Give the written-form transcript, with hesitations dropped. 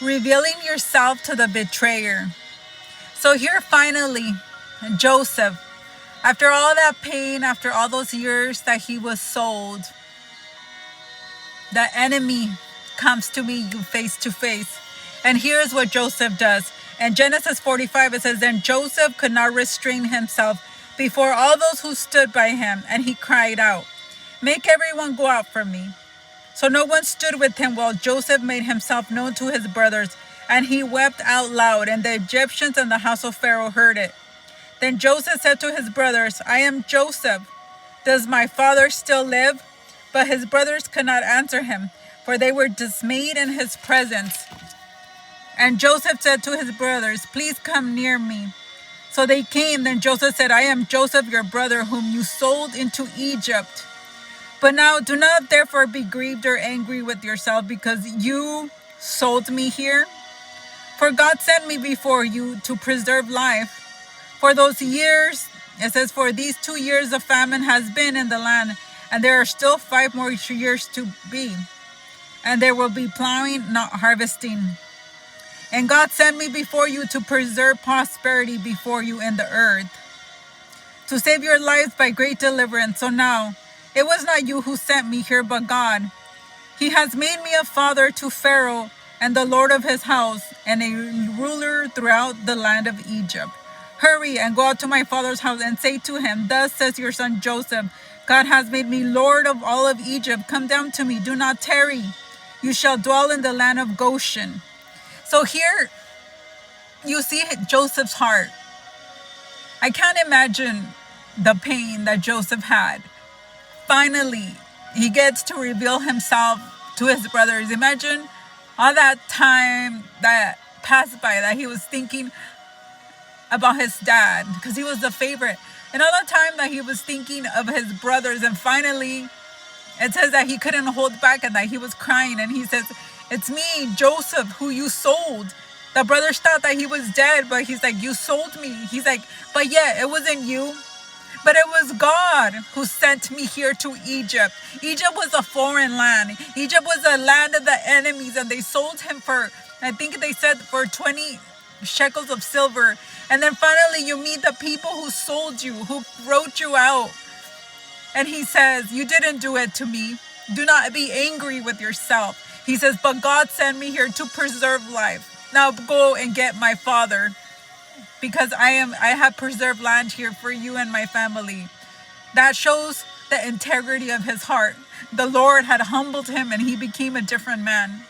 revealing yourself to the betrayer. So here finally, Joseph, after all that pain, after all those years that he was sold, the enemy comes to meet you face to face. And here's what Joseph does. In Genesis 45, it says, Then Joseph could not restrain himself before all those who stood by him, and he cried out, Make everyone go out from me. So no one stood with him while Joseph made himself known to his brothers, and he wept out loud, and the Egyptians and the house of Pharaoh heard it. Then Joseph said to his brothers, I am Joseph. Does my father still live? But his brothers could not answer him, for they were dismayed in his presence. And Joseph said to his brothers, Please come near me. So they came. Then Joseph said, I am Joseph, your brother, whom you sold into Egypt. But now do not therefore be grieved or angry with yourself because you sold me here. For God sent me before you to preserve life. For those years, it says, for these 2 years of famine has been in the land, and there are still 5 more years to be. And there will be plowing, not harvesting. And God sent me before you to preserve prosperity before you in the earth, to save your lives by great deliverance. So now, it was not you who sent me here, but God. He has made me a father to Pharaoh and the Lord of his house, and a ruler throughout the land of Egypt. Hurry and go out to my father's house and say to him, Thus says your son Joseph, God has made me Lord of all of Egypt. Come down to me, do not tarry. You shall dwell in the land of Goshen. So here you see Joseph's heart. I can't imagine the pain that Joseph had. Finally, he gets to reveal himself to his brothers. Imagine all that time that passed by that he was thinking about his dad because he was the favorite. And all the time that he was thinking of his brothers. And finally, it says that he couldn't hold back and that he was crying. And he says, It's me, Joseph, who you sold. The brothers thought that he was dead, but he's like, You sold me. He's like, But yeah, it wasn't you. But it was God who sent me here to Egypt. Egypt was a foreign land. Egypt was a land of the enemies, and they sold him for, I think they said, for 20 shekels of silver. And then finally you meet the people who sold you, who wrote you out. And he says, You didn't do it to me. Do not be angry with yourself. He says, But God sent me here to preserve life. Now go and get my father, because I have preserved land here for you and my family. That shows the integrity of his heart. The Lord had humbled him and he became a different man.